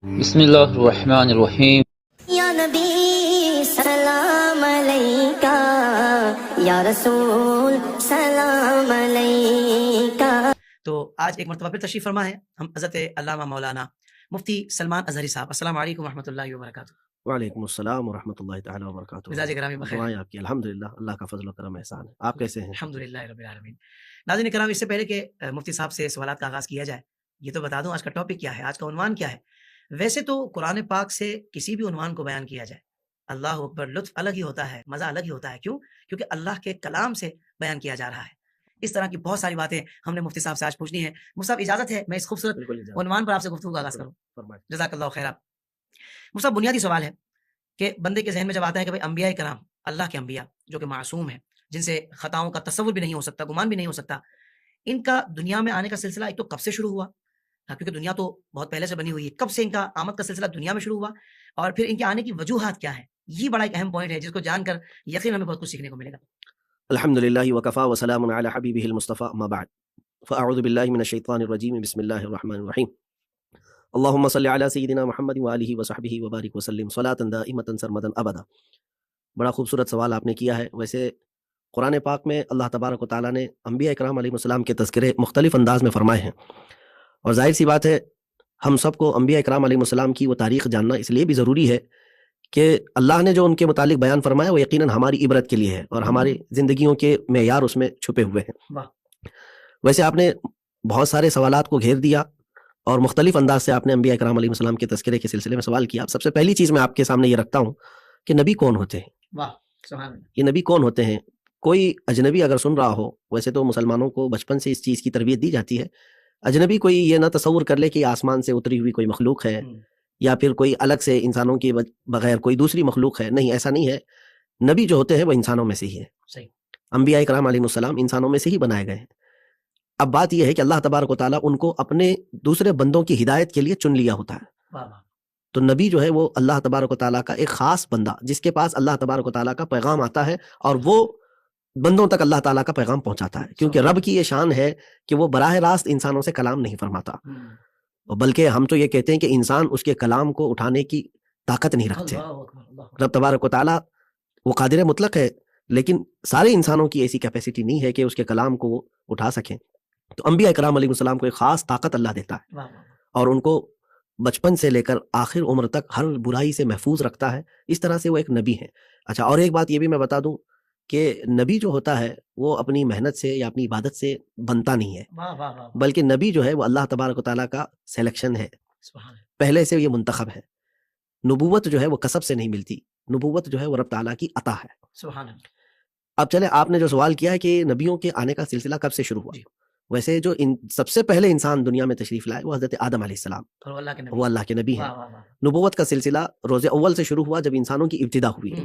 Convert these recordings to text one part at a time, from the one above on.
بسم اللہ الرحمن الرحیم۔ یا نبی سلام علیکہ، یا رسول سلام علیکہ۔ تو آج ایک مرتبہ پھر تشریف فرما ہے ہم حضرت علامہ مولانا مفتی سلمان اظہری صاحب۔ السلام علیکم ورحمۃ اللہ وبرکاتہ۔ وعلیکم السلام ورحمۃ اللہ تعالیٰ وبرکاتہ۔ مزاج گرامی بخیر؟ دعائیں آپ کی، الحمدللہ، اللہ کا فضل و کرم احسان ہے۔ آپ کیسے ہیں؟ الحمدللہ رب العالمین۔ ناظرین کرام، اس سے پہلے کہ مفتی صاحب سے سوالات کا آغاز کیا جائے، یہ تو بتا دوں آج کا ٹاپک کیا ہے، آج کا عنوان کیا ہے۔ ویسے تو قرآن پاک سے کسی بھی عنوان کو بیان کیا جائے، اللہ اکبر، لطف الگ ہی ہوتا ہے، مزہ الگ ہی ہوتا ہے۔ کیوں؟ کیونکہ اللہ کے کلام سے بیان کیا جا رہا ہے۔ اس طرح کی بہت ساری باتیں ہم نے مفتی صاحب سے آج پوچھنی ہے۔ مفتی صاحب اجازت ہے میں اس خوبصورت بالکل اجازت۔ عنوان پر آپ سے گفتگو کا آغاز کروں؟ فرمائیں۔ جزاک اللہ خیر۔ مفتی صاحب، بنیادی سوال ہے کہ بندے کے ذہن میں جب آتا ہے کہ بھائی انبیاء کرام، اللہ کے انبیاء جو کہ معصوم ہیں، جن سے خطاؤں کا تصور بھی نہیں ہو سکتا، گمان بھی نہیں ہو سکتا، ان کا دنیا میں آنے کا سلسلہ ایک تو کب سے شروع ہوا؟ کیونکہ دنیا تو بہت پہلے سے بنی ہوئی ہے، کب سے ان کا آمد کا سلسلہ دنیا میں شروع ہوا، اور پھر ان کے آنے کی وجوہات کیا ہیں؟ یہ بڑا ایک اہم پوائنٹ ہے جس کو جان کر یقین ہمیں بہت کچھ سیکھنے کو ملے گا۔ الحمدللہ وکفا وسلام علی حبیبہ المصطفیٰ، اما بعد، فاعوذ باللہ من الشیطان الرجیم، بسم اللہ الرحمن الرحیم۔ اللہم صلی علی سیدنا محمد وآلہ وصحبہ وبارک وسلم صلاۃ دائمۃ سرمدا ابدا۔ بڑا خوبصورت سوال آپ نے کیا ہے۔ ویسے قرآن پاک میں اللہ تبارک و تعالیٰ نے انبیاء اکرام علیہ السلام کے تذکرے مختلف انداز میں فرمائے ہیں، اور ظاہر سی بات ہے ہم سب کو انبیاء اکرام علیہ السلام کی وہ تاریخ جاننا اس لیے بھی ضروری ہے کہ اللہ نے جو ان کے متعلق بیان فرمایا وہ یقیناً ہماری عبرت کے لیے ہے، اور ہماری زندگیوں کے معیار اس میں چھپے ہوئے ہیں۔ واہ۔ ویسے آپ نے بہت سارے سوالات کو گھیر دیا اور مختلف انداز سے آپ نے انبیاء اکرام علیہ السلام کے تذکرے کے سلسلے میں سوال کیا۔ سب سے پہلی چیز میں آپ کے سامنے یہ رکھتا ہوں کہ نبی کون ہوتے ہیں؟ واہ، سبحان اللہ۔ یہ نبی کون ہوتے ہیں؟ کوئی اجنبی اگر سن رہا ہو، ویسے تو مسلمانوں کو بچپن سے اس چیز کی تربیت دی جاتی ہے، اجنبی کوئی یہ نہ تصور کر لے کہ آسمان سے اتری ہوئی کوئی مخلوق ہے یا پھر کوئی الگ سے انسانوں کے بغیر کوئی دوسری مخلوق ہے۔ نہیں، ایسا نہیں ہے۔ نبی جو ہوتے ہیں وہ انسانوں میں سے ہی ہے۔ صحیح۔ انبیاء اکرام علیہ السلام انسانوں میں سے ہی بنائے گئے ہیں۔ اب بات یہ ہے کہ اللہ تبارک و تعالیٰ ان کو اپنے دوسرے بندوں کی ہدایت کے لیے چن لیا ہوتا ہے۔ واہ واہ۔ تو نبی جو ہے وہ اللہ تبارک و تعالیٰ کا ایک خاص بندہ، جس کے پاس اللہ تبارک و تعالیٰ کا پیغام آتا ہے اور وہ بندوں تک اللہ تعالیٰ کا پیغام پہنچاتا ہے، کیونکہ رب کی یہ شان ہے کہ وہ براہ راست انسانوں سے کلام نہیں فرماتا، بلکہ ہم تو یہ کہتے ہیں کہ انسان اس کے کلام کو اٹھانے کی طاقت نہیں رکھتے۔ اللہ اکبر، اللہ اکبر۔ رب تبارک و تعالیٰ وہ قادر مطلق ہے، لیکن سارے انسانوں کی ایسی کیپیسٹی نہیں ہے کہ اس کے کلام کو وہ اٹھا سکیں۔ تو انبیاء اکرام علیہ السلام کو ایک خاص طاقت اللہ دیتا ہے، واہ واہ۔ اور ان کو بچپن سے لے کر آخر عمر تک ہر برائی سے محفوظ رکھتا ہے۔ اس طرح سے وہ ایک نبی ہے۔ اچھا، اور ایک بات یہ بھی میں بتا دوں کہ نبی جو ہوتا ہے وہ اپنی محنت سے یا اپنی عبادت سے بنتا نہیں ہے، واہ واہ واہ۔ بلکہ نبی جو ہے وہ اللہ تبارک و تعالیٰ کا سلیکشن ہے، سبحان اللہ۔ پہلے سے یہ منتخب ہے۔ نبوت جو ہے وہ کسب سے نہیں ملتی، نبوت جو ہے وہ رب تعالیٰ کی عطا ہے۔ سبحان اللہ۔ اب چلے، آپ نے جو سوال کیا ہے کہ نبیوں کے آنے کا سلسلہ کب سے شروع ہوا، جی۔ ویسے جو سب سے پہلے انسان دنیا میں تشریف لائے وہ حضرت آدم علیہ السلام، اور وہ اللہ کے نبی۔ وہ اللہ کے نبی ہیں۔ واہ واہ واہ۔ نبوت کا سلسلہ روز اول سے شروع ہوا جب انسانوں کی ابتدا ہوئی ہے۔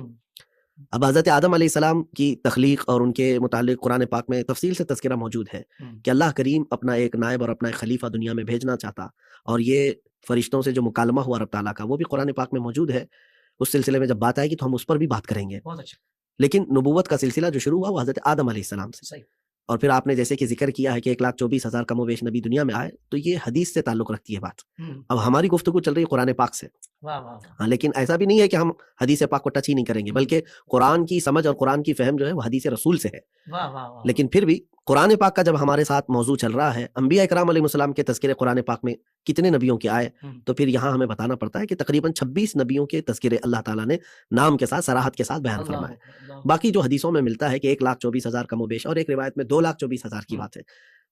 اب حضرت آدم علیہ السلام کی تخلیق اور ان کے متعلق قرآن پاک میں تفصیل سے تذکرہ موجود ہے کہ اللہ کریم اپنا ایک نائب اور اپنا ایک خلیفہ دنیا میں بھیجنا چاہتا، اور یہ فرشتوں سے جو مکالمہ ہوا رب تعالیٰ کا وہ بھی قرآن پاک میں موجود ہے۔ اس سلسلے میں جب بات آئے گی تو ہم اس پر بھی بات کریں گے۔ بہت اچھا۔ لیکن نبوت کا سلسلہ جو شروع ہوا وہ حضرت آدم علیہ السلام سے، صحیح۔ اور پھر آپ نے جیسے کہ ذکر کیا ہے کہ 1,24,000 کم و بیش نبی دنیا میں آئے، تو یہ حدیث سے تعلق رکھتی ہے بات۔ اب ہماری گفتگو چل رہی ہے قرآن پاک سے، واہ واہ۔ ہاں، لیکن ایسا بھی نہیں ہے کہ ہم حدیث پاک کو ٹچ ہی نہیں کریں گے، بلکہ قرآن کی سمجھ اور قرآن کی فہم جو ہے وہ حدیث رسول سے ہے۔ واہ واہ واہ۔ لیکن پھر بھی قرآن پاک کا جب ہمارے ساتھ موضوع چل رہا ہے، انبیاء اکرام علیہ السلام کے تذکرے قرآن پاک میں کتنے نبیوں کے آئے، تو پھر یہاں ہمیں بتانا پڑتا ہے کہ تقریباً 26 نبیوں کے تذکرے اللہ تعالیٰ نے نام کے ساتھ صراحت کے ساتھ بیان فرمائے۔ باقی جو حدیثوں میں ملتا ہے کہ 1,24,000 کم و بیش، اور ایک روایت میں 2,24,000 کی بات ہے۔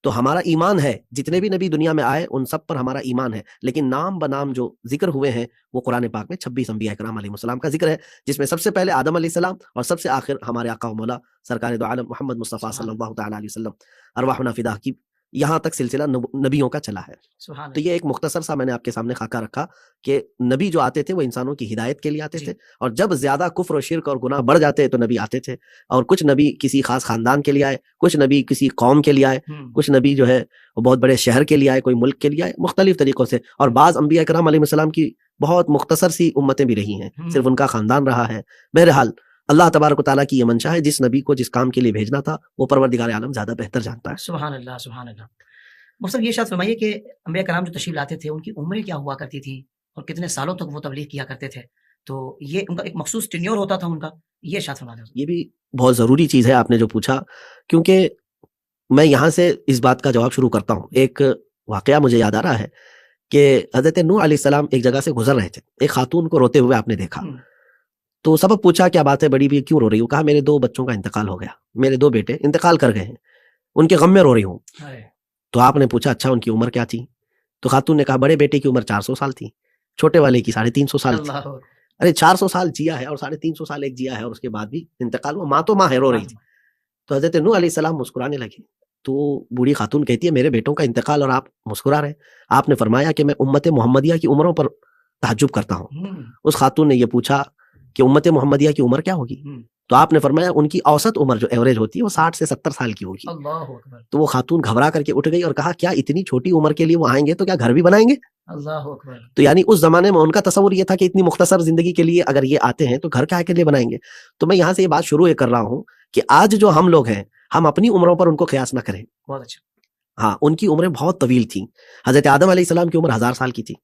تو ہمارا ایمان ہے جتنے بھی نبی دنیا میں آئے ان سب پر ہمارا ایمان ہے، لیکن نام بنام جو ذکر ہوئے ہیں وہ قرآن پاک میں 26 انبیاء اکرام علیہ السلام کا ذکر ہے، جس میں سب سے پہلے آدم علیہ السلام اور سب سے آخر ہمارے آقا و مولا سرکار دو عالم محمد مصطفیٰ صلی اللہ تعالیٰ علیہ وسلم، ارواحنا فدا کی یہاں تک سلسلہ نبیوں کا چلا ہے۔ سبحان تو یہ ایک مختصر سا میں نے آپ کے سامنے خاکہ رکھا کہ نبی جو آتے تھے وہ انسانوں کی ہدایت کے لیے آتے تھے، اور جب زیادہ کفر و شرک اور گناہ بڑھ جاتے تو نبی آتے تھے، اور کچھ نبی کسی خاص خاندان کے لیے آئے، کچھ نبی کسی قوم کے لیے آئے، کچھ نبی جو ہے وہ بہت بڑے شہر کے لیے آئے، کوئی ملک کے لیے آئے، مختلف طریقوں سے۔ اور بعض انبیاء کرام علیہ السلام کی بہت مختصر سی امتیں بھی رہی ہیں، صرف ان کا خاندان رہا ہے۔ بہرحال اللہ تبارک و تعالیٰ کی یہ منشا ہے، جس نبی کو جس کام کے لیے بھیجنا تھا وہ پروردگار عالم زیادہ بہتر جانتا ہے۔ سبحان اللہ، سبحان اللہ۔ مفسر یہ شاید فرمائیے کہ انبیاء کرام جو تشریف لاتے تھے ان کی عمریں کیا ہوا کرتی تھی، اور کتنے سالوں تک وہ تبلیغ کیا کرتے تھے. تو یہ ان کا ایک مخصوص ٹینیور ہوتا تھا ان کا. یہ ارشاد فرما دیں. یہ بھی بہت ضروری چیز ہے آپ نے جو پوچھا، کیونکہ میں یہاں سے اس بات کا جواب شروع کرتا ہوں. ایک واقعہ مجھے یاد آ رہا ہے کہ حضرت نوح علیہ السلام ایک جگہ سے گزر رہے تھے. ایک خاتون کو روتے ہوئے آپ نے دیکھا، تو سبب پوچھا کیا بات ہے بڑی بھی، کیوں رو رہی ہوں؟ کہا میرے 2 بچوں کا انتقال ہو گیا، میرے 2 بیٹے انتقال کر گئے ہیں، ان کے غم میں رو رہی ہوں. تو آپ نے پوچھا اچھا ان کی عمر کیا تھی؟ تو خاتون نے کہا بڑے بیٹے کی عمر 400 سال تھی، چھوٹے والے کی 350 سال تھی. ارے 400 سال جیا ہے اور 350 سال ایک جیا ہے اور اس کے بعد بھی انتقال ہوا، ماں تو ماں ہے، رو رہی تھی. تو حضرت نوح علیہ السلام مسکرانے لگے. تو بوڑھی خاتون کہتی ہے میرے بیٹوں کا انتقال اور آپ مسکرا رہے ہیں. آپ نے فرمایا کہ میں امت محمدیہ کی عمروں پر تعجب کرتا ہوں. اس خاتون نے یہ پوچھا کہ امت محمدیہ کی عمر کیا ہوگی؟ تو آپ نے فرمایا ان کی اوسط عمر جو ایوریج ہوتی ہے وہ 60 سے 70 سال کی ہوگی. تو وہ خاتون گھبرا کر کے اٹھ گئی اور کہا کیا اتنی چھوٹی عمر کے لیے وہ آئیں گے تو کیا گھر بھی بنائیں گے؟ اللہ اکبر. تو یعنی اس زمانے میں ان کا تصور یہ تھا کہ اتنی مختصر زندگی کے لیے اگر یہ آتے ہیں تو گھر کیا کے لیے بنائیں گے. تو میں یہاں سے یہ بات شروع کر رہا ہوں کہ آج جو ہم لوگ ہیں ہم اپنی عمروں پر ان کو قیاس نہ کریں. بہت اچھا. ہاں ان کی عمریں بہت طویل تھیں. حضرت آدم علیہ السلام کی عمر 1000 سال کی تھی.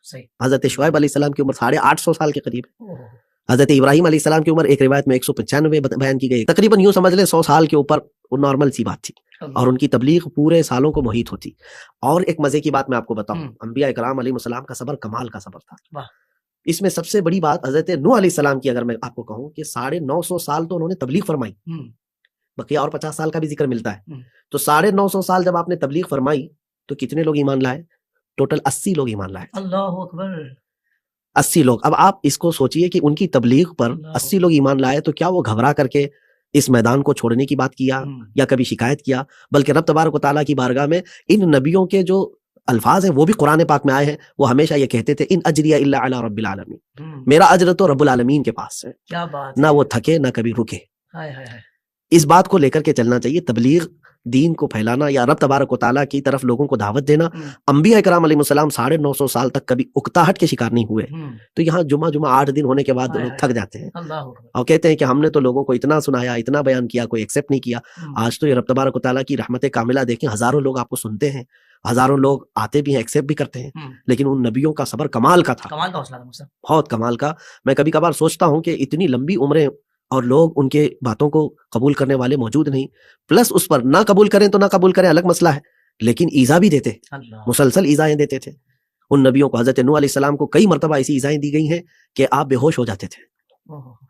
صحیح. حضرت شعیب علیہ السلام کی عمر 850 سال کے قریب ہے. حضرت ابراہیم علیہ السلام کی عمر ایک روایت میں 195 بیان کی گئی. تقریباً یوں سمجھ لیں 100 سال کے اوپر نارمل سی بات تھی اور ان کی تبلیغ پورے سالوں کو محیط ہوتی. اور ایک مزے کی بات میں آپ کو بتاؤں، انبیاء کرام علیہ السلام کا صبر کمال کا صبر تھا. اس میں سب سے بڑی بات حضرت نوح علیہ السلام کی اگر میں آپ کو کہوں کہ 950 سال تو انہوں نے تبلیغ فرمائی، بقیہ اور 50 سال کا بھی ذکر ملتا ہے. تو 950 سال جب آپ نے تبلیغ فرمائی تو کتنے لوگ ایمان لائے؟ ٹوٹل 80 لوگ ایمان لائے. اللہ اکبر. 80 لوگ. اب آپ اس کو سوچئے کہ ان کی تبلیغ پر 80 لوگ ایمان لائے تو کیا وہ گھبرا کر کے اس میدان کو چھوڑنے کی بات کیا یا کبھی شکایت کیا؟ بلکہ رب تبارک و تعالیٰ کی بارگاہ میں ان نبیوں کے جو الفاظ ہیں وہ بھی قرآن پاک میں آئے ہیں. وہ ہمیشہ یہ کہتے تھے ان اجریہ الا علی رب العالمین، میرا اجر تو رب العالمین کے پاس ہے. کیا بات. نہ وہ تھکے نہ کبھی رکے. اس بات کو لے کر کے چلنا چاہیے. تبلیغ دین کو پھیلانا یا رب تبارک و تعالیٰ کی طرف لوگوں کو دعوت دینا. انبیاء کرام علیہ السلام 950 سال تک کبھی اکتاہٹ کے شکار نہیں ہوئے. تو یہاں جمعہ 8 دن ہونے کے بعد لوگ تھک جاتے ہیں اور کہتے ہیں کہ ہم نے تو لوگوں کو اتنا سنایا اتنا بیان کیا، کوئی ایکسیپٹ نہیں کیا. آج تو یہ رب تبارک و تعالیٰ کی رحمت کاملہ دیکھیں، ہزاروں لوگ آپ کو سنتے ہیں، ہزاروں لوگ آتے بھی ہیں، ایکسیپٹ بھی کرتے ہیں. لیکن ان نبیوں کا صبر کمال کا تھا، کمال کا حوصلہ تھا، بہت کمال کا. میں کبھی کبھار سوچتا ہوں کہ اتنی لمبی عمریں اور لوگ ان کے باتوں کو قبول کرنے والے موجود نہیں، پلس اس پر نہ قبول کریں تو نہ قبول کریں الگ مسئلہ ہے، لیکن ایذا بھی دیتے، مسلسل ایذائیں دیتے تھے. ان نبیوں کو حضرت نوح علیہ السلام کو کئی مرتبہ ایسی ایذائیں دی گئی ہیں کہ آپ بے ہوش ہو جاتے تھے،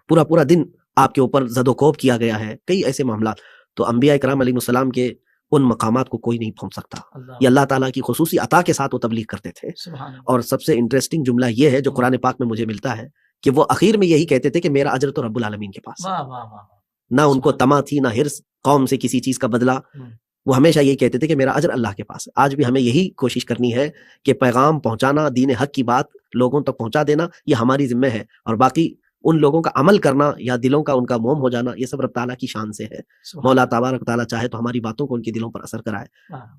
پورا دن آپ کے اوپر زد و کوب کیا گیا ہے، کئی ایسے معاملات. تو انبیاء کرام علیہ السلام کے ان مقامات کو کوئی نہیں پہنچ سکتا. یہ اللہ تعالیٰ کی خصوصی عطا کے ساتھ وہ تبلیغ کرتے تھے. اور سب سے انٹرسٹنگ جملہ یہ ہے جو قرآن پاک میں مجھے ملتا ہے کہ وہ اخیر میں یہی کہتے تھے کہ میرا اجر تو رب العالمین کے پاس. نہ ان کو طمع تھی نہ حرص قوم سے کسی چیز کا بدلہ. وہ ہمیشہ یہی کہتے تھے کہ میرا اجر اللہ کے پاس ہے. آج بھی ہمیں یہی کوشش کرنی ہے کہ پیغام پہنچانا، دین حق کی بات لوگوں تک پہنچا دینا، یہ ہماری ذمہ ہے. اور باقی ان لوگوں کا عمل کرنا یا دلوں کا ان کا موم ہو جانا، یہ سب رب تعالیٰ کی شان سے ہے. مولا تبارک تعالیٰ چاہے تو ہماری باتوں کو ان کے دلوں پر اثر کرائے.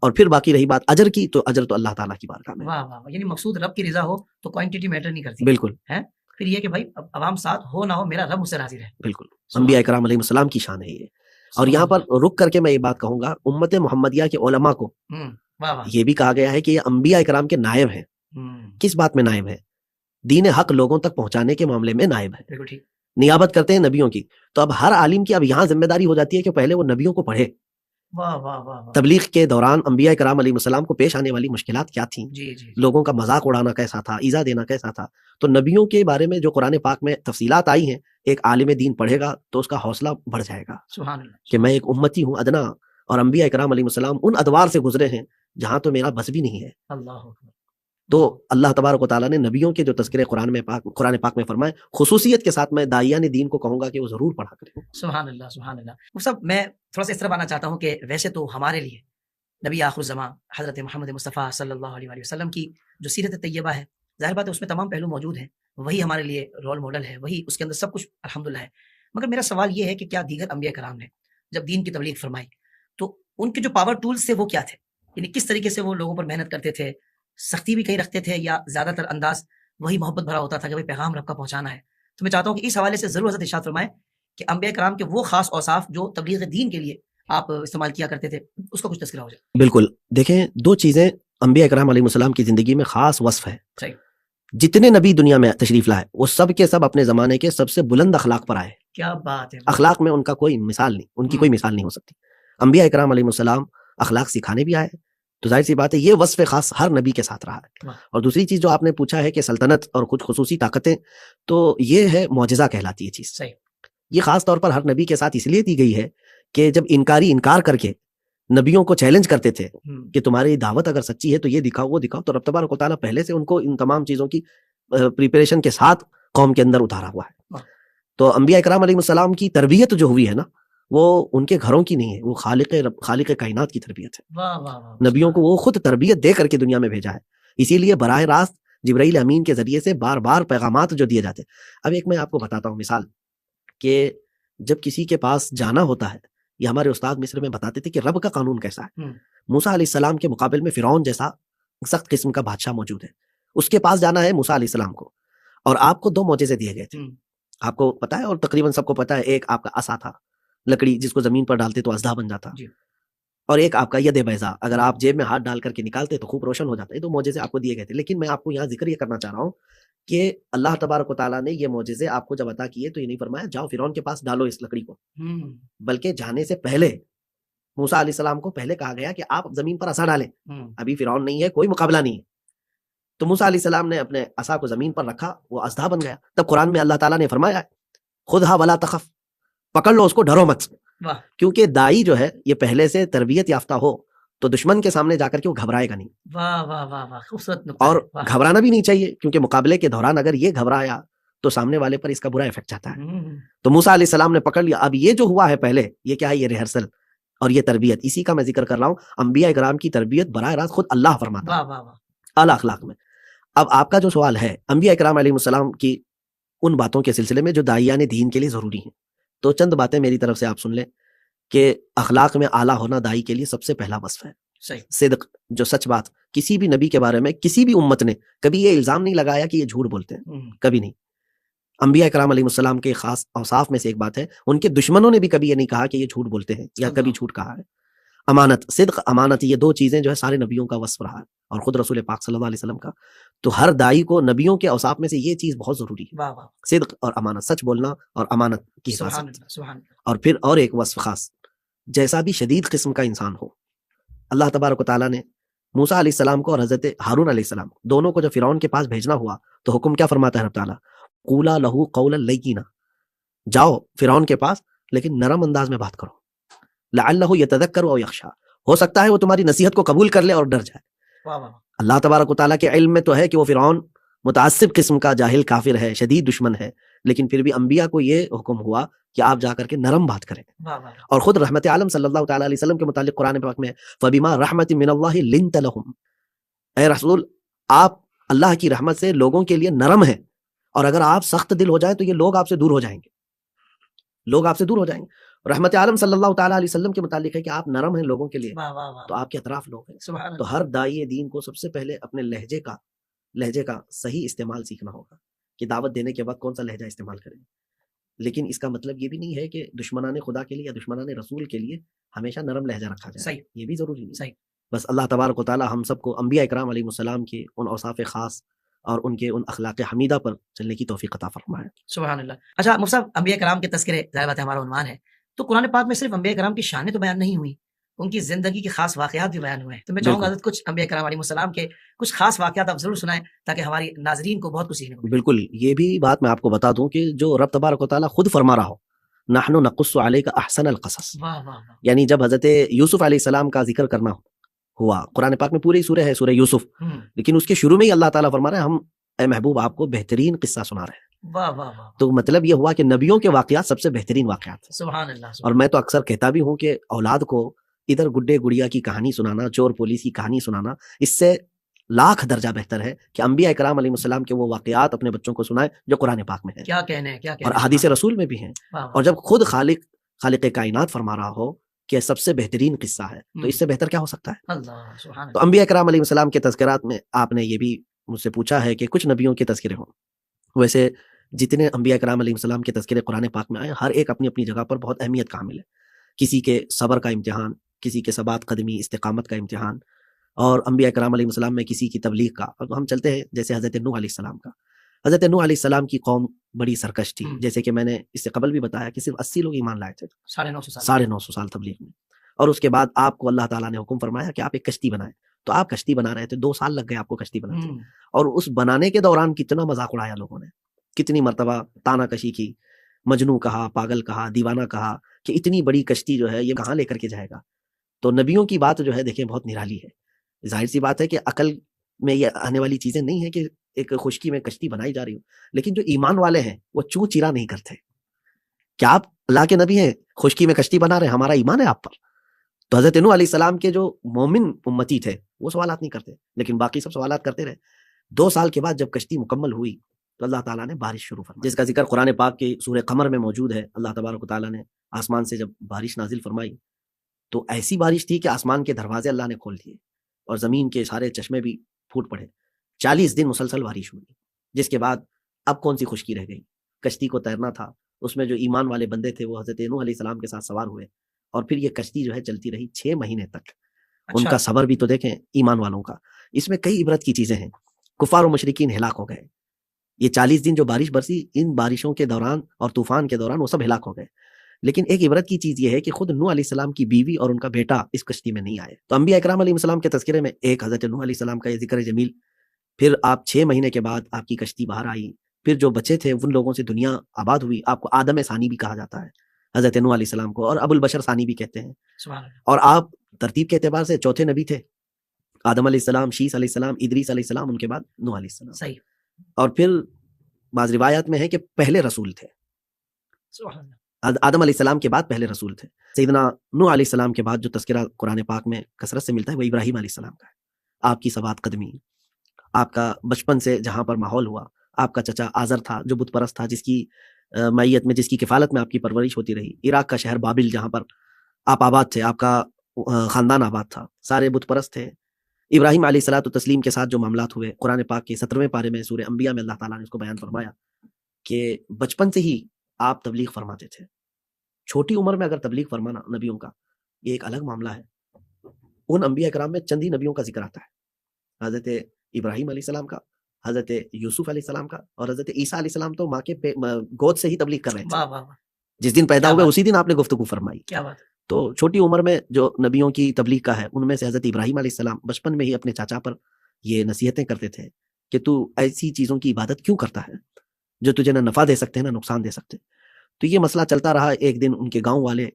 اور پھر باقی رہی بات اجر کی، تو اجر تو اللہ تعالیٰ کی بارگاہ میں. یعنی مقصود رب کی رضا ہو تو کوانٹٹی میٹر نہیں کرتی. بالکل. پھر یہ کہ بھائی عوام ساتھ ہو نہ ہو، میرا رب مجھ سے راضی رہے. بالکل. انبیاء کرام علیہ السلام کی شان ہے یہ. اور یہاں پر رک کر کے میں یہ بات کہوں گا، امت محمدیہ کے علماء کو یہ بھی کہا گیا ہے کہ یہ انبیاء کرام کے نائب ہیں. کس بات میں نائب ہے؟ دین حق لوگوں تک پہنچانے کے معاملے میں نائب ہے. بالکل ٹھیک. نیابت کرتے ہیں نبیوں کی. تو اب ہر عالم کی اب یہاں ذمہ داری ہو جاتی ہے کہ پہلے وہ نبیوں کو پڑھے. تبلیغ کے دوران انبیاء کرام علیہ السلام کو پیش آنے والی مشکلات کیا تھیں، لوگوں کا مذاق اڑانا کیسا تھا، ایذا دینا کیسا تھا. تو نبیوں کے بارے میں جو قرآن پاک میں تفصیلات آئی ہیں، ایک عالم دین پڑھے گا تو اس کا حوصلہ بڑھ جائے گا. سبحان اللہ. کہ میں ایک امتی ہوں ادنا، اور انبیاء کرام علیہ السلام ان ادوار سے گزرے ہیں جہاں تو میرا بس بھی نہیں ہے. تو اللہ تبارک و تعالیٰ نے نبیوں کے جو تذکرے قرآن پاک میں فرمائے، خصوصیت کے ساتھ میں داعیان دین کو کہوں گا کہ وہ ضرور پڑھا کریں. سبحان اللہ سبحان اللہ. صاحب میں تھوڑا سا اس طرح آنا چاہتا ہوں کہ ویسے تو ہمارے لیے نبی آخر الزمان حضرت محمد مصطفیٰ صلی اللہ علیہ وسلم کی جو سیرت طیبہ ہے، ظاہر بات ہے اس میں تمام پہلو موجود ہیں، وہی ہمارے لیے رول ماڈل ہے، وہی اس کے اندر سب کچھ الحمدللہ ہے. مگر میرا سوال یہ ہے کہ کیا دیگر انبیاء کرام نے جب دین کی تبلیغ فرمائی تو ان کے جو پاور ٹولز تھے وہ کیا تھے؟ یعنی کس طریقے سے وہ لوگوں پر محنت کرتے تھے؟ سختی بھی کہیں رکھتے تھے یا زیادہ تر انداز وہی محبت بھرا ہوتا تھا کہ پیغام رب کا پہنچانا ہے؟ تو میں چاہتا ہوں کہ اس حوالے سے ضرور حضرت ارشاد فرمائیں کہ انبیاء کرام کے وہ خاص اوصاف جو تبلیغ دین کے لیے آپ استعمال کیا کرتے تھے، اس کا کچھ تذکرہ ہو جائے. بالکل. دیکھیں، دو چیزیں انبیاء کرام علیہ السلام کی زندگی میں خاص وصف ہے. جتنے نبی دنیا میں تشریف لائے وہ سب کے سب اپنے زمانے کے سب سے بلند اخلاق پر آئے. کیا بات ہے. اخلاق میں ان کا کوئی مثال نہیں, ان کی کوئی مثال نہیں ہو سکتی. انبیاء اکرام علیہ السلام اخلاق سکھانے بھی آئے, تو ظاہر سی بات ہے یہ وصف خاص ہر نبی کے ساتھ رہا ہے. اور دوسری چیز جو آپ نے پوچھا ہے کہ سلطنت اور کچھ خصوصی طاقتیں, تو یہ ہے معجزہ کہلاتی ہے چیز. صحیح. یہ خاص طور پر ہر نبی کے ساتھ اس لیے دی گئی ہے کہ جب انکاری انکار کر کے نبیوں کو چیلنج کرتے تھے کہ تمہاری دعوت اگر سچی ہے تو یہ دکھاؤ وہ دکھاؤ, تو رب تبارک و تعالیٰ پہلے سے ان کو ان تمام چیزوں کی پریپریشن کے ساتھ قوم کے اندر اتارا ہوا ہے. تو انبیاء اکرام علیہ السلام کی تربیت جو ہوئی ہے نا, وہ ان کے گھروں کی نہیں ہے, وہ خالق کائنات کی تربیت ہے. نبیوں کو وہ خود تربیت دے کر کے دنیا میں بھیجا ہے. اسی لیے براہ راست جبرائیل امین کے ذریعے سے بار بار پیغامات جو دیے جاتے ہیں. اب ایک میں آپ کو بتاتا ہوں مثال, کہ جب کسی کے پاس جانا ہوتا ہے, یہ ہمارے استاد مصر میں بتاتے تھے کہ رب کا قانون کیسا ہے. موسیٰ علیہ السلام کے مقابل میں فرعون جیسا سخت قسم کا بادشاہ موجود ہے, اس کے پاس جانا ہے موسیٰ علیہ السلام کو, اور آپ کو 2 معجزے دیے گئے تھے. آپ کو پتا ہے اور تقریباً سب کو پتا ہے, ایک آپ کا عصا تھا لکڑی جس کو زمین پر ڈالتے تو اژدھا بن جاتا, اور ایک آپ کا ید بیضا, اگر آپ جیب میں ہاتھ ڈال کر کے نکالتے تو خوب روشن ہو جاتا. یہ 2 معجزے آپ کو دیے گئے تھے. لیکن میں آپ کو یہاں ذکر یہ کرنا چاہ رہا ہوں کہ اللہ تبارک و تعالیٰ نے یہ معجزے آپ کو جب عطا کیے تو یہ نہیں فرمایا جاؤ فرعون کے پاس ڈالو اس لکڑی کو, بلکہ جانے سے پہلے موسیٰ علیہ السلام کو پہلے کہا گیا کہ آپ زمین پر عصا ڈالیں, ابھی فرعون نہیں ہے, کوئی مقابلہ نہیں ہے. تو موسیٰ علیہ السلام نے اپنے عصا کو زمین پر رکھا, وہ اژدھا بن گیا. تب قرآن میں اللہ تعالیٰ نے فرمایا خذھا ولا تخف, پکڑ لو اس کو, ڈرو مت. کیونکہ دائی جو ہے یہ پہلے سے تربیت یافتہ ہو تو دشمن کے سامنے جا کر کے وہ گھبرائے گا نہیں. اور گھبرانا بھی نہیں چاہیے, کیونکہ مقابلے کے دوران اگر یہ گھبرایا تو سامنے والے پر اس کا برا افیکٹ جاتا ہے. تو موسیٰ علیہ السلام نے پکڑ لیا. اب یہ جو ہوا ہے پہلے, یہ کیا ہے, یہ ریہرسل اور یہ تربیت, اسی کا میں ذکر کر رہا ہوں. انبیاء کرام کی تربیت براہ راست خود اللہ فرماتا ہے اعلیٰ اخلاق میں. اب آپ کا جو سوال ہے انبیاء کرام علیہ السلام کی ان باتوں کے سلسلے میں جو داعیان دین کے لیے ضروری ہیں, تو چند باتیں میری طرف سے آپ سن لیں کہ اخلاق میں اعلیٰ ہونا داعی کے لیے سب سے پہلا وصف ہے. صدق, جو سچ بات. کسی بھی نبی کے بارے میں کسی بھی امت نے کبھی یہ الزام نہیں لگایا کہ یہ جھوٹ بولتے ہیں, کبھی نہیں. انبیاء کرام علیہ السلام کے خاص اوصاف میں سے ایک بات ہے, ان کے دشمنوں نے بھی کبھی یہ نہیں کہا کہ یہ جھوٹ بولتے ہیں یا کبھی جھوٹ کہا ہے. امانت, صدق, امانت, یہ 2 چیزیں جو ہے سارے نبیوں کا وصف رہا ہے, اور خود رسول پاک صلی اللہ علیہ وسلم کا. تو ہر دائی کو نبیوں کے اوصاف میں سے یہ چیز بہت ضروری ہے, صدق اور امانت, سچ بولنا اور امانت کی حفاظت. اور پھر اور ایک وصف خاص, جیسا بھی شدید قسم کا انسان ہو, اللہ تبارک و تعالیٰ نے موسیٰ علیہ السلام کو اور حضرت ہارون علیہ السلام دونوں کو جب فرعون کے پاس بھیجنا ہوا تو حکم کیا فرماتا ہے رب تعالیٰ, قولا لہو قولا لینا, جاؤ فرعون کے پاس لیکن نرم انداز میں بات کرو, لعلہ یتذکر او یخشی, ہو سکتا ہے وہ تمہاری نصیحت کو قبول کر لے اور ڈر جائے. اللہ تبارک و تعالیٰ کے علم میں تو ہے کہ وہ فرعون متعصب قسم کا جاہل کافر ہے, شدید دشمن ہے, لیکن پھر بھی انبیاء کو یہ حکم ہوا کہ آپ جا کر کے نرم بات کریں. اور خود رحمت عالم صلی اللہ تعالیٰ علیہ وسلم کے متعلق قرآن پاک میں فَبِمَا رَحْمَةٍ مِّنَ اللَّهِ لِنْتَ لَهُمْ, اے رسول آپ اللہ کی رحمت سے لوگوں کے لیے نرم ہیں, اور اگر آپ سخت دل ہو جائیں تو یہ لوگ آپ سے دور ہو جائیں گے, لوگ آپ سے دور ہو جائیں گے. رحمت عالم صلی اللہ تعالیٰ علیہ وسلم کے متعلق ہے کہ آپ نرم ہیں لوگوں کے لیے, تو آپ کے اطراف لوگ ہیں. تو ہر داعی دین کو سب سے پہلے اپنے لہجے کا صحیح استعمال سیکھنا ہوگا کہ دعوت دینے کے وقت کون سا لہجہ استعمال کریں. لیکن اس کا مطلب یہ بھی نہیں ہے کہ دشمنان خدا کے لیے یا دشمنان رسول کے لیے ہمیشہ نرم لہجہ رکھا جائے, یہ بھی ضروری نہیں. بس اللہ تبارک و تعالیٰ ہم سب کو انبیاء اکرام علیہ السلام کے ان اوصاف خاص اور ان کے ان اخلاق حمیدہ پر چلنے کی توفیق عطا فرمائے. سبحان اللہ. اچھا مفتی صاحب, انبیاء کرام کے تذکرے ظاہر بات ہے ہمارا عنوان ہے, تو قرآن پاک میں صرف انبیاء کرام کی شانیں تو بیان نہیں ہوئی, ان کی زندگی کے خاص واقعات بھی بیان ہوئے ہیں. تو میں چاہوں گا حضرت کچھ انبیاء کرام علیہ السلام کے کچھ خاص واقعات آپ ضرور سنائیں تاکہ ہماری ناظرین کو بہت کچھ سیکھنے کو ملے. بالکل, یہ بھی بات میں آپ کو بتا دوں کہ جو رب تبارک و تعالیٰ خود فرما رہا ہو, نحن نقص علیک احسن القصص, یعنی جب حضرت یوسف علیہ السلام کا ذکر کرنا ہوا, قرآن پاک میں پوری سورہ ہے سورہ یوسف, لیکن اس کے شروع میں ہی اللہ تعالیٰ فرما رہے ہیں ہم اے محبوب آپ کو بہترین قصہ سنا رہے ہیں. تو مطلب یہ ہوا کہ نبیوں کے واقعات سب سے بہترین واقعات ہیں. سبحان اللہ. اور میں تو اکثر کہتا بھی ہوں کہ اولاد کو ادھر گڈے گڑیا کی کہانی سنانا, چور پولیس کی کہانی سنانا, اس سے لاکھ درجہ بہتر ہے کہ انبیاء کرام علیہ السلام کے وہ واقعات اپنے بچوں کو سنائیں جو قرآن پاک میں ہیں, کیا کہنے ہیں, اور احادیث رسول میں بھی ہیں. اور جب خود خالق کائنات فرما رہا ہو کہ سب سے بہترین قصہ ہے, تو اس سے بہتر کیا ہو سکتا ہے. تو انبیاء کرام علیہ السلام کے تذکرات میں آپ نے یہ بھی مجھ سے پوچھا ہے کہ کچھ نبیوں کے تذکرے ہوں. ویسے جتنے انبیاء کرام علیہ السلام کے تذکرے قرآن پاک میں آئے, ہر ایک اپنی اپنی جگہ پر بہت اہمیت کا حامل ہے. کسی کے صبر کا امتحان, کسی کے ثبات قدمی استقامت کا امتحان, اور انبیاء کرام علیہ السلام میں کسی کی تبلیغ کا. اب ہم چلتے ہیں جیسے حضرت نوح علیہ السلام کا. حضرت نوح علیہ السلام کی قوم بڑی سرکش تھی، جیسے کہ میں نے اس سے قبل بھی بتایا کہ صرف 80 لوگ ایمان لائے تھے 950 سال تبلیغ میں. اور اس کے بعد آپ کو اللہ تعالیٰ نے حکم فرمایا کہ آپ ایک کشتی بنائیں. تو آپ کشتی بنا رہے تھے، 2 سال لگ گئے آپ کو کشتی بناتے. اور اس بنانے کے دوران کتنا مذاق اڑایا لوگوں نے، کتنی مرتبہ تانا کشی کی، مجنوں کہا، پاگل کہا، دیوانہ کہا کہ اتنی بڑی کشتی جو ہے یہ کہاں لے کر کے جائے گا. تو نبیوں کی بات جو ہے دیکھیں بہت نرالی ہے. ظاہر سی بات ہے کہ عقل میں یہ آنے والی چیزیں نہیں ہیں کہ ایک خشکی میں کشتی بنائی جا رہی ہو. لیکن جو ایمان والے ہیں وہ چوں چیرا نہیں کرتے. کیا آپ اللہ کے نبی ہیں، خشکی میں کشتی بنا رہے ہیں، ہمارا ایمان ہے آپ پر. تو حضرت نوح علیہ السلام کے جو مومن امتی تھے وہ سوالات نہیں کرتے، لیکن باقی سب سوالات کرتے رہے. 2 سال کے بعد جب کشتی مکمل ہوئی تو اللہ تعالیٰ نے بارش شروع فرمائی، جس کا ذکر قرآن پاک کی سورہ قمر میں موجود ہے. اللہ تبارک و تعالیٰ نے آسمان سے جب بارش نازل فرمائی تو ایسی بارش تھی کہ آسمان کے دروازے اللہ نے کھول دیے اور زمین کے سارے چشمے بھی پھوٹ پڑے. 40 دن مسلسل بارش ہوئی، جس کے بعد اب کون سی خشکی رہ گئی. کشتی کو تیرنا تھا، اس میں جو ایمان والے بندے تھے وہ حضرت نوح علیہ السلام کے ساتھ سوار ہوئے اور پھر یہ کشتی جو ہے چلتی رہی 6 مہینے تک. ان کا صبر بھی تو دیکھیں ایمان والوں کا. اس میں کئی عبرت کی چیزیں ہیں. کفار و مشرکین ہلاک ہو گئے. یہ 40 دن جو بارش برسی، ان بارشوں کے دوران اور طوفان کے دوران وہ سب ہلاک ہو گئے. لیکن ایک عبرت کی چیز یہ ہے کہ خود نوح علیہ السلام کی بیوی اور ان کا بیٹا اس کشتی میں نہیں آئے. تو انبیاء اکرام علیہ السلام کے تذکرے میں ایک حضرت نوح علیہ السلام کا یہ ذکر جمیل. پھر آپ 6 مہینے کے بعد آپ کی کشتی باہر آئی. پھر جو بچے تھے ان لوگوں سے دنیا آباد ہوئی. آپ کو آدم ثانی بھی کہا جاتا ہے حضرت نوح علیہ السلام کو، اور ابو البشر ثانی بھی کہتے ہیں. اور آپ ترتیب کے اعتبار سے چوتھے نبی تھے. آدم علیہ السلام، شیس علیہ السلام، ادریس علیہ السلام، ان کے بعد نوح علیہ السلام. صحیح. اور پھر بعض روایات میں ہے کہ پہلے رسول تھے. آدم علیہ السلام کے بعد پہلے رسول تھے. سیدنا نوح علیہ السلام کے بعد جو تذکرہ قرآن پاک میں کثرت سے ملتا ہے وہ ابراہیم علیہ السلام کا ہے. آپ کی ثبات قدمی، آپ کا بچپن سے جہاں پر ماحول ہوا. آپ کا چچا آزر تھا جو بت پرست تھا، جس کی معیت میں، جس کی کفالت میں آپ کی پرورش ہوتی رہی. عراق کا شہر بابل جہاں پر آپ آباد تھے، آپ کا خاندان آباد تھا، سارے بت پرست تھے. ابراہیم علیہ الصلوۃ والتسلیم کے ساتھ جو معاملات ہوئے قرآن پاک کے 17ویں پارے میں سورہ انبیاء میں اللہ تعالیٰ نے اس کو بیان فرمایا کہ بچپن سے ہی آپ تبلیغ فرماتے تھے. چھوٹی عمر میں اگر تبلیغ فرمانا نبیوں کا یہ ایک الگ معاملہ ہے. ان انبیاء کرام میں چند ہی نبیوں کا ذکر آتا ہے، حضرت ابراہیم علیہ السلام کا، حضرت یوسف علیہ السلام کا، اور حضرت عیسیٰ علیہ السلام تو ماں کے گود سے ہی تبلیغ کر رہے تھے. جس دن پیدا ہوئے اسی دن آپ نے گفتگو فرمائی. کیا بات. تو چھوٹی عمر میں جو نبیوں کی تبلیغ کا ہے ان میں سے حضرت ابراہیم علیہ السلام بچپن میں ہی اپنے چاچا پر یہ نصیحتیں کرتے تھے کہ تو ایسی چیزوں کی عبادت کیوں کرتا ہے جو تجھے نہ نفع دے سکتے ہیں نہ نقصان دے سکتے. تو یہ مسئلہ چلتا رہا. ایک دن ان کے گاؤں والے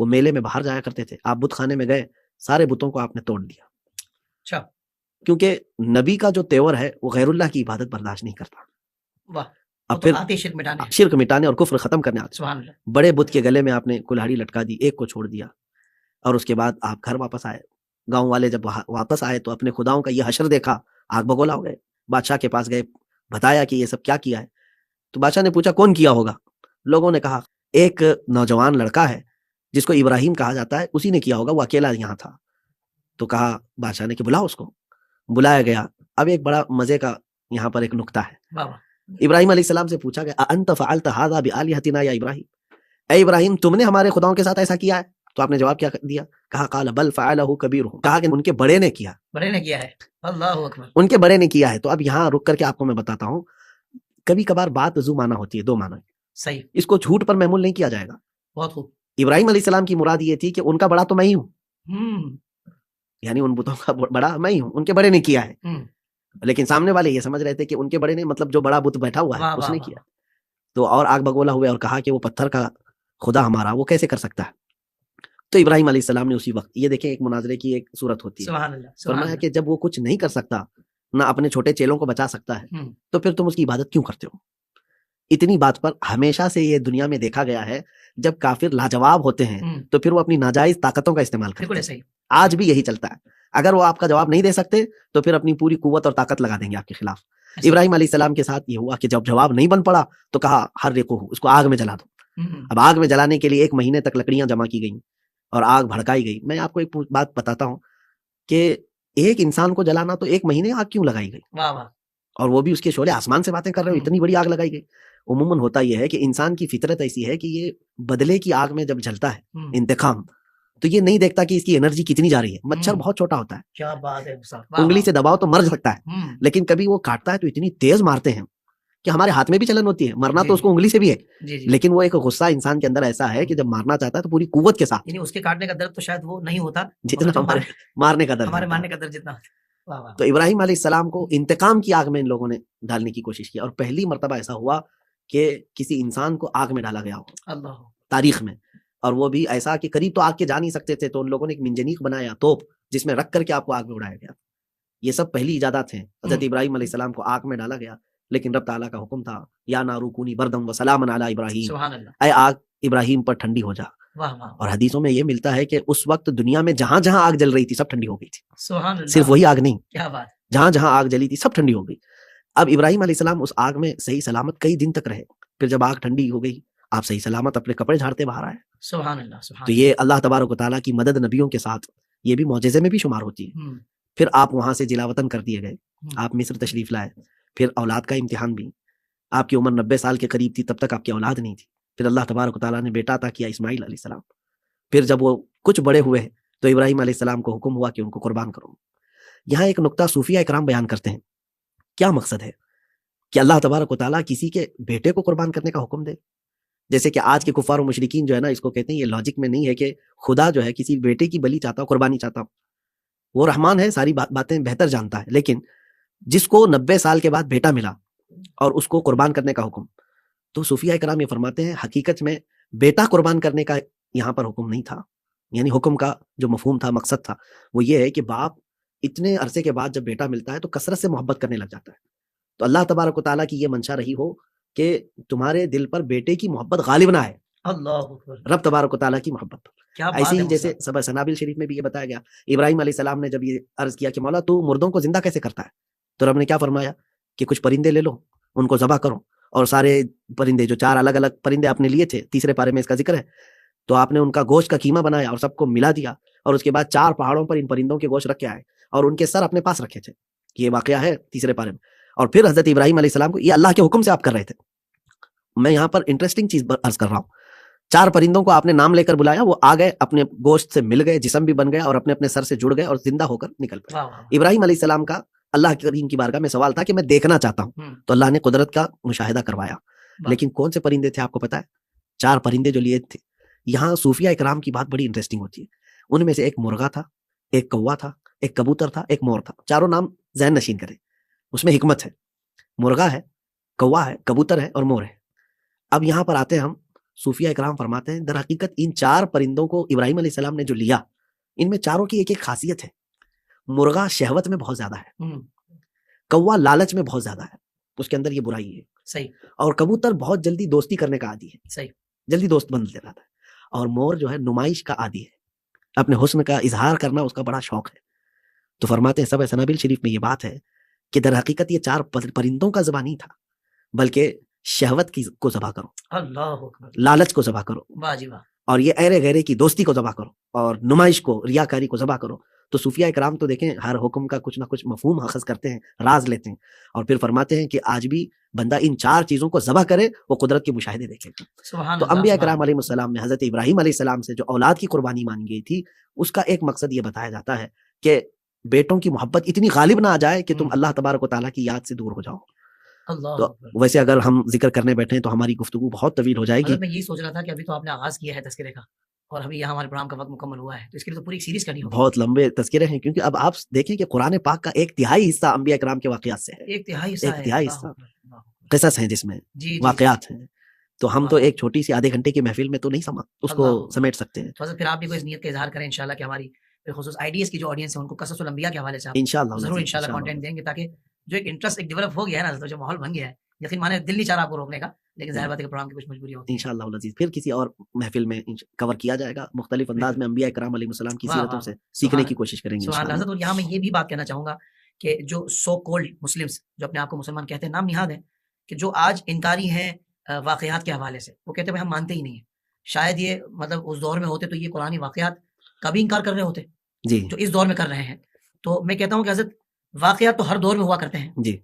وہ میلے میں باہر جایا کرتے تھے، آپ بت خانے میں گئے، سارے بتوں کو آپ نے توڑ دیا. اچھا. کیونکہ نبی کا جو تیور ہے وہ غیر اللہ کی عبادت برداشت نہیں کرتا. واہ. اب پھر شرک مٹانے اور کفر ختم کرنے آتے. سبحان اللہ. بڑے بت کے گلے میں آپ نے کلہاڑی لٹکا دی، ایک کو چھوڑ دیا، اور اس کے بعد آپ گھر واپس آئے. گاؤں والے جب واپس آئے تو اپنے خداؤں کا یہ حشر دیکھا، آگ بگولا ہو گئے. بادشاہ کے پاس گئے، بتایا کہ یہ سب کیا کیا ہے. تو بادشاہ نے پوچھا کون کیا ہوگا؟ لوگوں نے کہا ایک نوجوان لڑکا ہے جس کو ابراہیم کہا جاتا ہے، اسی نے کیا ہوگا، وہ اکیلا یہاں تھا. تو کہا بادشاہ نے کہ بلاؤ اس کو. بلایا گیا. اب ایک بڑا مزے کا یہاں پر ایک نکتہ ہے. ابراہیم علیہ السلام سے پوچھا گیا انت فعلت هذا بآلهتنا یا ابراہیم، اے ابراہیم تم نے ہمارے خداؤں کے ساتھ ایسا کیا ہے؟ تو آپ نے جواب کیا دیا؟ کہا قال بل فعله كبيرهم، کہا کہ ان کے بڑے نے کیا. بڑے نے کیا ہے. اللہ اکبر. ان کے بڑے نے کیا ہے. تو اب یہاں رک کر کے آپ کو میں بتاتا ہوں، کبھی کبھار بات ذو معنی ہوتی ہے، 2 معنی. صحیح. اس کو جھوٹ پر محمول نہیں کیا جائے گا. بہت خوب. ابراہیم علیہ السلام کی مراد یہ تھی کہ ان کا بڑا تو میں ہی ہوں، یعنی ان بتوں کا بڑا میں ہی ہوں، ان کے بڑے نے کیا ہے. لیکن سامنے والے یہ سمجھ رہے تھے کہ ان کے بڑے نے مطلب جو بڑا بت بیٹھا ہوا ہے اس نے کیا. تو اور آگ بگولا ہوئے اور کہا کہ وہ پتھر کا خدا ہمارا وہ کیسے کر سکتا ہے. تو ابراہیم علیہ السلام نے اسی وقت، یہ دیکھیں ایک مناظرے کی ایک صورت ہوتی ہے، فرمایا کہ جب وہ کچھ نہیں کر سکتا، نہ اپنے چھوٹے چیلوں کو بچا سکتا ہے، تو پھر تم اس کی عبادت کیوں کرتے ہو. اتنی بات پر ہمیشہ سے یہ دنیا میں دیکھا گیا ہے جب کافر لاجواب ہوتے ہیں تو پھر وہ اپنی ناجائز طاقتوں کا استعمال کرتے ہیں. آج بھی یہی چلتا ہے. اگر وہ آپ کا جواب نہیں دے سکتے تو پھر اپنی پوری قوت اور طاقت لگا دیں گے آپ کے خلاف. ابراہیم علیہ السلام کے ساتھ یہ ہوا کہ جب جواب نہیں بن پڑا تو کہا حرقوہ، اس کو آگ میں جلا دو. اب آگ میں جلانے کے لیے 1 مہینے تک لکڑیاں جمع کی گئیں اور آگ بھڑکائی گئی. میں آپ کو ایک بات بتاتا ہوں کہ ایک انسان کو جلانا تو 1 مہینے آگ کیوں لگائی گئی، اور وہ بھی اس کے شعلے آسمان سے باتیں کر رہے ہو، اتنی بڑی آگ لگائی گئی. عموماً ہوتا یہ ہے کہ انسان کی فطرت ایسی ہے کہ یہ بدلے کی آگ میں جب جلتا ہے، انتقام تو یہ نہیں دیکھتا کہ اس کی انرجی کتنی جا رہی ہے. مچھر ہوں۔ بہت چھوٹا ہوتا ہے, کیا بات ہے صاحب، واہ انگلی واہ۔ سے دباؤ تو مر سکتا ہے, ہوں، لیکن کبھی وہ کاٹتا ہے تو اتنی تیز مارتے ہیں کہ ہمارے ہاتھ میں بھی چلن ہوتی ہے. مرنا جی تو اس کو انگلی سے بھی ہے, جی جی، لیکن وہ ایک غصہ انسان کے اندر ایسا ہے کہ جب مارنا چاہتا ہے تو پوری قوت کے ساتھ, یعنی اس کے کاٹنے کا درد تو شاید وہ نہیں ہوتا جتنا مگر جو ہمارے مارنے کا درد ہمارے ہوتا ہے. ماننے کا درد جتنا ہوتا ہے۔ واہ واہ، تو ابراہیم علیہ السلام کو انتقام کی آگ میں ان لوگوں نے ڈالنے کی کوشش کی, اور پہلی مرتبہ ایسا ہوا کہ کسی انسان کو آگ میں ڈالا گیا ہو اللہ، تاریخ میں, اور وہ بھی ایسا کہ قریب تو آگ کے جا نہیں سکتے تھے, تو ان لوگوں نے ایک منجنیق بنایا, توپ, جس میں رکھ کر کے آپ کو آگ میں اڑایا گیا. یہ سب پہلی ایجادات ہیں. حضرت ابراہیم علیہ السلام کو آگ میں ڈالا گیا, لیکن رب تعالیٰ کا حکم تھا, یا نارو کونی بردم و سلام علی ابراہیم, سبحان اللہ، اے آگ ابراہیم پر ٹھنڈی ہو جا. واہ واہ، اور حدیثوں میں یہ ملتا ہے کہ اس وقت دنیا میں جہاں جہاں آگ جل رہی تھی سب ٹھنڈی ہو گئی تھی, سبحان اللہ، صرف وہی آگ نہیں, کیا بات، جہاں جہاں آگ جلی تھی سب ٹھنڈی ہو گئی. اب ابراہیم علیہ السلام اس آگ میں صحیح سلامت کئی دن تک رہے. پھر جب آگ ٹھنڈی ہو گئی, آپ صحیح سلامت اپنے کپڑے جھاڑتے باہر آئے. سبحان اللہ، سبحان تو یہ اللہ تبارک و تعالیٰ کی مدد نبیوں کے ساتھ, یہ بھی معجزے میں بھی شمار ہوتی ہے. اللہ، پھر آپ وہاں سے جلا وطن کر دیے گئے, آپ مصر تشریف لائے. پھر اولاد کا امتحان بھی, آپ کی عمر 90 سال کے قریب تھی, تب تک آپ کی اولاد نہیں تھی. پھر اللہ تبارک و تعالیٰ نے بیٹا عطا کیا, اسماعیل علیہ السلام. پھر جب وہ کچھ بڑے ہوئے تو ابراہیم علیہ السلام کو حکم ہوا کہ ان کو قربان کرو. یہاں ایک نقطہ صوفیہ اکرام بیان کرتے ہیں, کیا مقصد ہے کہ اللہ تبارک و تعالیٰ کسی کے بیٹے کو قربان کرنے کا حکم دے. جیسے کہ آج کے کفار و مشرکین جو ہے نا, اس کو کہتے ہیں, یہ لاجک میں نہیں ہے کہ خدا جو ہے کسی بیٹے کی بلی چاہتا ہو, قربانی چاہتا ہو. وہ رحمان ہے, ساری باتیں بہتر جانتا ہے, لیکن جس کو 90 سال کے بعد بیٹا ملا اور اس کو قربان کرنے کا حکم, تو صوفیہ کرام یہ فرماتے ہیں حقیقت میں بیٹا قربان کرنے کا یہاں پر حکم نہیں تھا. یعنی حکم کا جو مفہوم تھا, مقصد تھا, وہ یہ ہے کہ باپ اتنے عرصے کے بعد جب بیٹا ملتا ہے تو کثرت سے محبت کرنے لگ جاتا ہے. تو اللہ تبارک و تعالیٰ کی یہ منشا رہی ہو کہ تمہارے دل پر بیٹے کی محبت غالب نہ آئے, اللہ اکبر، رب تبارک و تعالیٰ کی محبت پر. کیا بات ایسے ہے ہی جیسے مصطفیٰ، سبع سنابل شریف میں بھی یہ بتایا گیا, ابراہیم علیہ السلام نے جب یہ عرض کیا کہ مولا تو مردوں کو زندہ کیسے کرتا ہے, تو رب نے کیا فرمایا کہ کچھ پرندے لے لو, ان کو ذبح کرو, اور سارے پرندے جو 4 الگ الگ پرندے آپ نے لیے تھے, تیسرے پارے میں اس کا ذکر ہے, تو آپ نے ان کا گوشت کا قیمہ بنایا اور سب کو ملا دیا, اور اس کے بعد 4 پہاڑوں پر ان پرندوں کے گوشت رکھ کے آئے اور ان کے سر اپنے پاس رکھے تھے. یہ واقعہ ہے تیسرے پارے میں. اور پھر حضرت ابراہیم علیہ السلام کو یہ اللہ کے حکم سے آپ کر رہے تھے. میں یہاں پر انٹرسٹنگ چیز عرض کر رہا ہوں, 4 پرندوں کو آپ نے نام لے کر بلایا, وہ آ گئے, اپنے گوشت سے مل گئے, جسم بھی بن گیا اور اپنے اپنے سر سے جڑ گئے اور زندہ ہو کر نکل گئے. واہ واہ، ابراہیم علیہ السلام کا اللہ کریم کی بارگاہ میں سوال تھا کہ میں دیکھنا چاہتا ہوں, ہوں، تو اللہ نے قدرت کا مشاہدہ کروایا. واہ، لیکن کون سے پرندے تھے آپ کو پتا ہے؟ 4 پرندے جو لیے تھے. یہاں صوفیہ اکرام کی بات بڑی انٹرسٹنگ ہوتی ہے. ان میں سے ایک مرغا تھا, ایک کوا تھا, ایک کبوتر تھا, ایک مور تھا. چاروں نام ذہن نشین کریں, اس میں حکمت ہے. مرغا ہے, کوا ہے, کبوتر ہے اور مور ہے. اب یہاں پر آتے ہیں ہم, صوفیہ اکرام فرماتے ہیں در حقیقت ان 4 پرندوں کو ابراہیم علیہ السلام نے جو لیا, ان میں چاروں کی ایک ایک خاصیت ہے. مرغا شہوت میں بہت زیادہ ہے, ہوں، کوا لالچ میں بہت زیادہ ہے, اس کے اندر یہ برائی ہے. صحیح، اور کبوتر بہت جلدی دوستی کرنے کا عادی ہے, صحیح، جلدی دوست بن جاتا ہے. اور مور جو ہے نمائش کا عادی ہے, اپنے حسن کا اظہار کرنا اس کا بڑا شوق ہے. تو فرماتے ہیں سبع سنابل شریف میں یہ بات ہے کہ در حقیقت یہ 4 پرندوں کا ذبح نہیں تھا, بلکہ شہوت کو ذبح کرو, اللہ اکبر، لالچ کو ذبح کرو, واہ جی واہ، اور یہ ایرے غیرے کی دوستی کو ذبح کرو, اور نمائش کو, ریاکاری کو ذبح کرو. تو صوفیہ اکرام تو دیکھیں ہر حکم کا کچھ نہ کچھ مفہوم اخذ کرتے ہیں, راز لیتے ہیں, اور پھر فرماتے ہیں کہ آج بھی بندہ ان 4 چیزوں کو ذبح کرے, وہ قدرت کے مشاہدے دیکھے گا. سبحان تو اللہ، انبیاء سبحان کرام علیہ السلام میں حضرت ابراہیم علیہ السلام سے جو اولاد کی قربانی مانی گئی تھی, اس کا ایک مقصد یہ بتایا جاتا ہے کہ بیٹوں کی محبت اتنی غالب نہ آ جائے کہ تم اللہ تبارک و تعالیٰ کی یاد سے دور ہو جاؤ. اللہ تو اکبر. ویسے اگر ہم ذکر کرنے بیٹھیں تو ہماری گفتگو بہت طویل ہو جائے گی. حضرت میں یہی سوچ رہا تھا کہ ابھی تو آپ نے آغاز کیا ہے تذکرے کا, اور ابھی یہاں ہمارے پروگرام کا وقت مکمل ہوا ہے, تو اس کے لیے تو پوری سیریز کرنی ہوگی. بہت لمبے تذکرے ہیں, کیونکہ اب آپ دیکھیں کہ قرآن پاک کا 1/3 حصہ انبیاء کرام کے واقعات سے ہے, 1/3 حصہ ہے, 1/3 اللہ حصہ اکبر، اللہ اکبر. قصص ہیں جس میں, جی جی، واقعات ہیں. تو ہم تو واہ. ایک چھوٹی سی آدھے گھنٹے کی محفل میں تو نہیں اس کو اللہ. سمیٹ سکتے ہیں. تو حضرت پھر آپ بھی کوئی اس نیت کا اظہار کریں انشاءاللہ کہ ہماری بالخصوص آئیڈیز کی جو آڈینس ہے ان کو قصص الانبیاء کے حوالے سے آپ انشاءاللہ ضرور انشاءاللہ کنٹینٹ دیں گے, تاکہ جو ایک انٹرسٹ ایک ڈیولپ ہو گیا ہے نا, جو ماحول بن گیا ہے, یقین مانے دل نہیں چاہ رہا آپ کو روکنے کا, لیکن ظاہر بات ہے کہ پروگرام کی کچھ مجبوری ہوتی ہے. انشاءاللہ العزیز پھر کسی اور محفل میں کور کیا جائے گا, مختلف انداز میں انبیاء کرام علیہ السلام کی واہ سیرتوں واہ سے واہ. سیکھنے سبحان کی کوشش کریں گے سبحان اللہ. انشاءاللہ. حضرت, اور یہاں میں یہ بھی بات کہنا چاہوں گا کہ جو سو کولڈ مسلمس جو اپنے آپ کو مسلمان کہتے ہیں, نام نہاد ہیں, کہ جو آج انکاری ہیں واقعات کے حوالے سے, وہ کہتے ہیں ہم مانتے ہی نہیں ہیں. شاید یہ مطلب اس دور میں ہوتے تو یہ قرآنی واقعات کبھی انکار کر رہے ہوتے جی جو اس دور میں کر رہے ہیں. تو میں کہتا ہوں کہ حضرت واقعات تو ہر دور میں ہوا کرتے ہیں. جی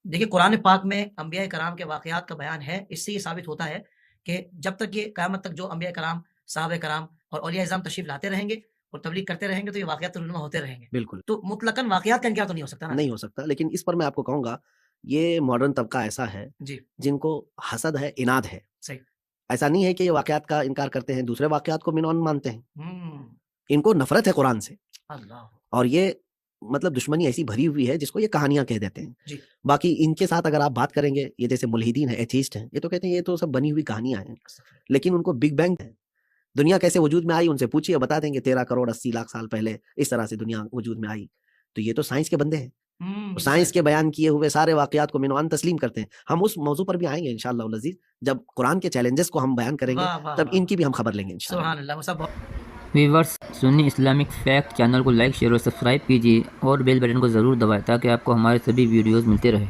دیکھیے قرآن پاک میں انبیاء کرام کے واقعات کا بیان ہے. اس سے یہ ثابت ہوتا ہے کہ جب تک یہ قیامت تک جو انبیاء کرام, صحابہ کرام اور اولیاء اعظام تشریف لاتے رہیں گے اور تبلیغ کرتے رہیں گے تو یہ واقعات رونما ہوتے رہیں گے. بالکل تو مطلقاً واقعات کا انکار تو نہیں ہو سکتا نا. نہیں ہو سکتا، لیکن اس پر میں آپ کو کہوں گا یہ ماڈرن طبقہ ایسا ہے جی جن کو حسد ہے، اناد ہے. صحیح. ایسا نہیں ہے کہ یہ واقعات کا انکار کرتے ہیں، دوسرے واقعات کو منون مانتے ہیں. ہم، ان کو نفرت ہے قرآن سے، اللہ. اور یہ مطلب دشمنی ایسی بھری ہوئی ہے جس کو یہ کہانیاں کہہ دیتے ہیں. جی. باقی ان کے ساتھ اگر آپ بات کریں گے، یہ جیسے ملحدین ہیں، ایتھیسٹ ہیں، یہ تو کہتے ہیں یہ تو سب بنی ہوئی کہانیاں ہیں، لیکن ان کو بگ بینگ ہے، دنیا کیسے وجود میں آئی ان سے پوچھیے، بتا دیں گے 13 کروڑ 80 لاکھ سال پہلے اس طرح سے دنیا وجود میں آئی. تو یہ تو سائنس کے بندے ہیں، ہم، سائنس کے بیان کیے ہوئے سارے واقعات کو منوان تسلیم کرتے ہیں. ہم اس موضوع پر بھی آئیں گے انشاءاللہ العزیز، جب قرآن کے چیلنجز کو ہم بیان کریں گے واہ واہ تب واہ. ان کی بھی ہم خبر لیں گے انشاءاللہ. سبحان اللہ. مصعب بہت ویورز، سنی اسلامک فیکٹ چینل کو لائک، شیئر اور سبسکرائب کیجیے اور بیل بٹن کو ضرور دبائیں تاکہ آپ کو ہمارے سبھی ویڈیوز ملتے رہے.